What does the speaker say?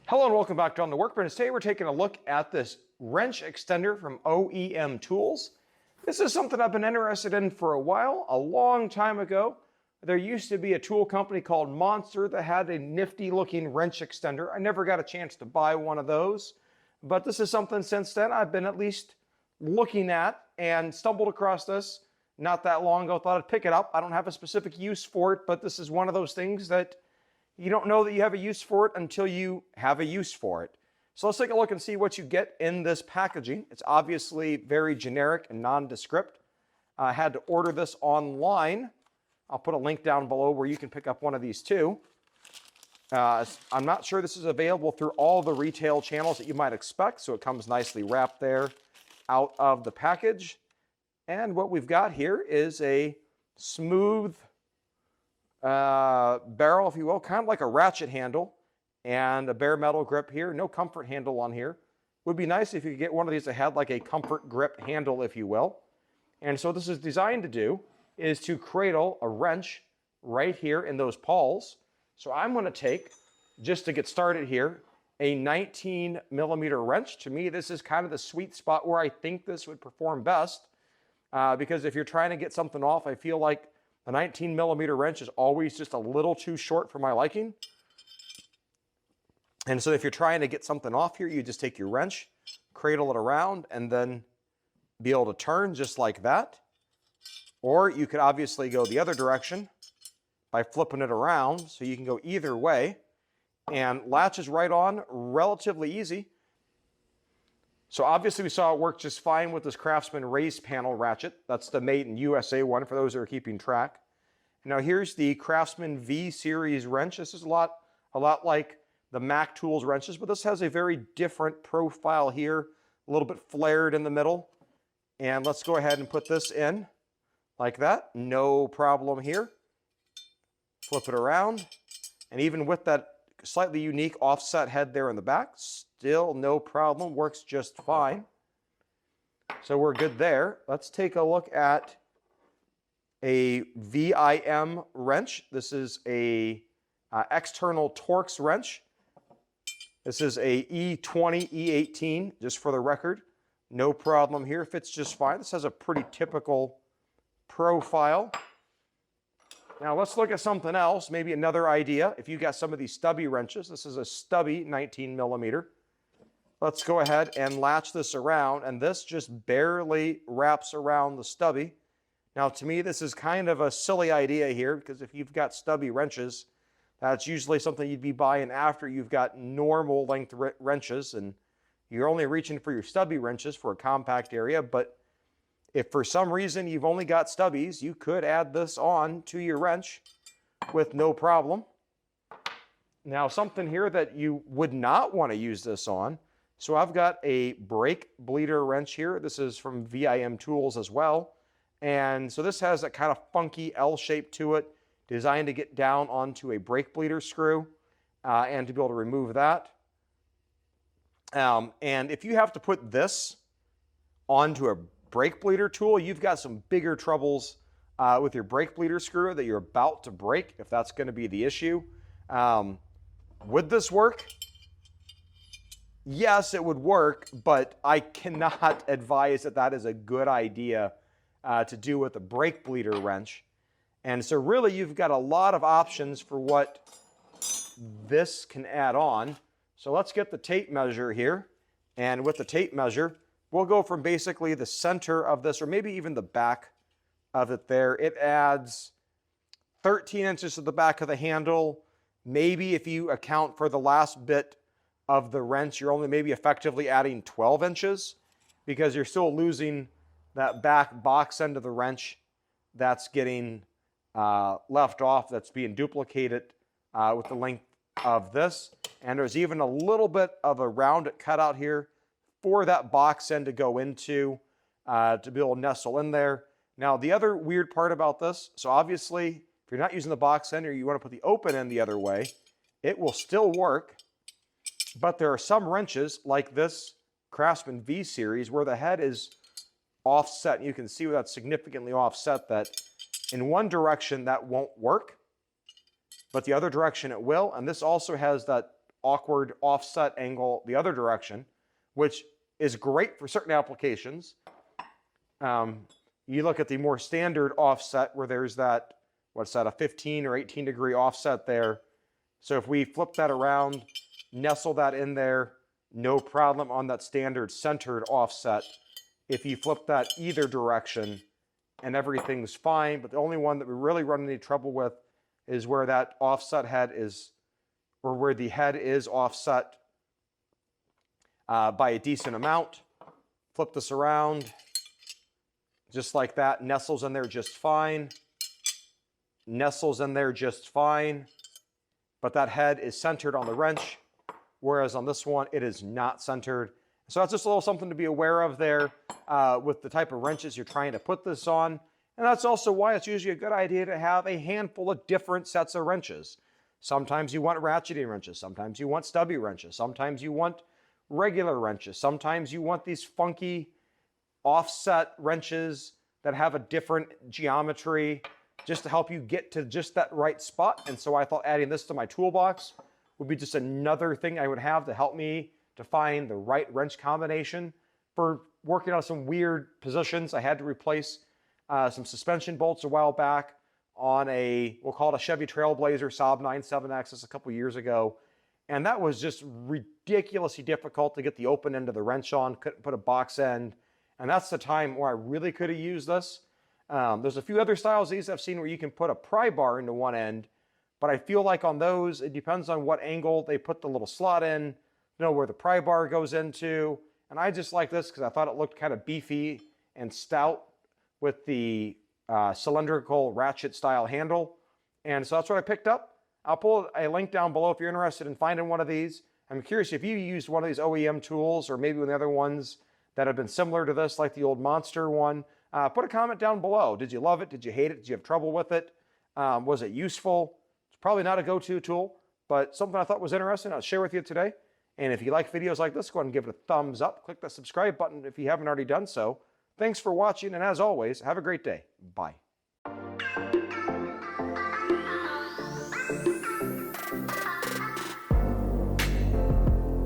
Hello and welcome back to On the Workbench. Today we're taking a look at this wrench extender from OEM Tools. This is something I've been interested in for a while. A long time ago, there used to be a tool company called Monster that had a nifty looking wrench extender. I never got a chance to buy one of those, but this is something since then I've been at least looking at and stumbled across this not that long ago. Thought I'd pick it up. I don't have a specific use for it, but this is one of those things that you don't know that you have a use for it until you have a use for it. So let's take a look and see what you get in this packaging. It's obviously very generic and nondescript. I had to order this online. I'll put a link down below where you can pick up one of these too. I'm not sure this is available through all the retail channels that you might expect, so it comes nicely wrapped there out of the package. And what we've got here is a smooth barrel, if you will, kind of like a ratchet handle, and a bare metal grip here. No comfort handle on here. Would be nice if you could get one of these that had like a comfort grip handle, if you will. And so what this is designed to do is to cradle a wrench right here in those pawls. So I'm going to take, just to get started here, a 19 millimeter wrench. To me, this is kind of the sweet spot where I think this would perform best, because if you're trying to get something off, I feel like the 19 millimeter wrench is always just a little too short for my liking. And so if you're trying to get something off here, you just take your wrench, cradle it around, and then be able to turn just like that. Or you could obviously go the other direction by flipping it around, so you can go either way. And latches right on, relatively easy. So obviously we saw it work just fine with this Craftsman raised panel ratchet. That's the Made in USA one for those that are keeping track. Now here's the Craftsman V series wrench. This is a lot like the Mac Tools wrenches, but this has a very different profile here, a little bit flared in the middle. And let's go ahead and put this in like that. No problem here. Flip it around. And even with that slightly unique offset head there in the back, still no problem, works just fine. So we're good there. Let's take a look at a VIM wrench. This is a external Torx wrench. This is a E20, E18, just for the record. No problem here, fits just fine. This has a pretty typical profile. Now let's look at something else, maybe another idea. If you got some of these Stubby wrenches, this is a Stubby 19 millimeter. Let's go ahead and latch this around, and this just barely wraps around the Stubby. Now to me, this is kind of a silly idea here, because if you've got Stubby wrenches, that's usually something you'd be buying after you've got normal length wrenches, and you're only reaching for your Stubby wrenches for a compact area. But if for some reason you've only got Stubbies, you could add this on to your wrench with no problem. Now something here that you would not want to use this on. So I've got a brake bleeder wrench here. This is from OEM Tools as well. And so this has a kind of funky L shape to it, designed to get down onto a brake bleeder screw and to be able to remove that. And if you have to put this onto a brake bleeder tool, you've got some bigger troubles with your brake bleeder screw that you're about to break, if that's going to be the issue. Would this work? Yes, it would work, but I cannot advise that that is a good idea to do with a brake bleeder wrench. And so really you've got a lot of options for what this can add on. So let's get the tape measure here. And with the tape measure, we'll go from basically the center of this, or maybe even the back of it there. It adds 13 inches to the back of the handle. Maybe if you account for the last bit of the wrench, you're only maybe effectively adding 12 inches because you're still losing that back box end of the wrench that's getting left off, that's being duplicated with the length of this. And there's even a little bit of a rounded cutout here for that box end to go into to be able to nestle in there. Now the other weird part about this, so obviously if you're not using the box end or you want to put the open end the other way, it will still work. But there are some wrenches like this Craftsman V series where the head is offset. You can see where that's significantly offset, that in one direction that won't work, but the other direction it will. And this also has that awkward offset angle the other direction, which is great for certain applications. You look at the more standard offset where there's that, what's that, a 15 or 18 degree offset there. So if we flip that around, nestle that in there, no problem on that standard centered offset. If you flip that either direction and everything's fine, but the only one that we really run into trouble with is where that offset head is, or where the head is offset by a decent amount. Flip this around, just like that, nestles in there just fine. Nestles in there just fine. But that head is centered on the wrench, whereas on this one, it is not centered. So that's just a little something to be aware of there with the type of wrenches you're trying to put this on. And that's also why it's usually a good idea to have a handful of different sets of wrenches. Sometimes you want ratcheting wrenches. Sometimes you want stubby wrenches. Sometimes you want regular wrenches. Sometimes you want these funky offset wrenches that have a different geometry just to help you get to just that right spot. And so I thought adding this to my toolbox would be just another thing I would have to help me to find the right wrench combination for working on some weird positions. I had to replace some suspension bolts a while back on a, we'll call it a Chevy Trailblazer Saab 9/7 a couple years ago. And that was just ridiculously difficult to get the open end of the wrench on, couldn't put a box end. And that's the time where I really could have used this. There's a few other styles of these I've seen where you can put a pry bar into one end, but I feel like on those, it depends on what angle they put the little slot in, you know, where the pry bar goes into. And I just like this because I thought it looked kind of beefy and stout with the cylindrical ratchet style handle. And so that's what I picked up. I'll pull a link down below if you're interested in finding one of these. I'm curious if you used one of these OEM tools or maybe one of the other ones that have been similar to this, like the old Monster one. Put a comment down below. Did you love it? Did you hate it? Did you have trouble with it? Was it useful? It's probably not a go-to tool, but something I thought was interesting I'll share with you today. And if you like videos like this, go ahead and give it a thumbs up. Click the subscribe button if you haven't already done so. Thanks for watching, and as always, have a great day. Bye.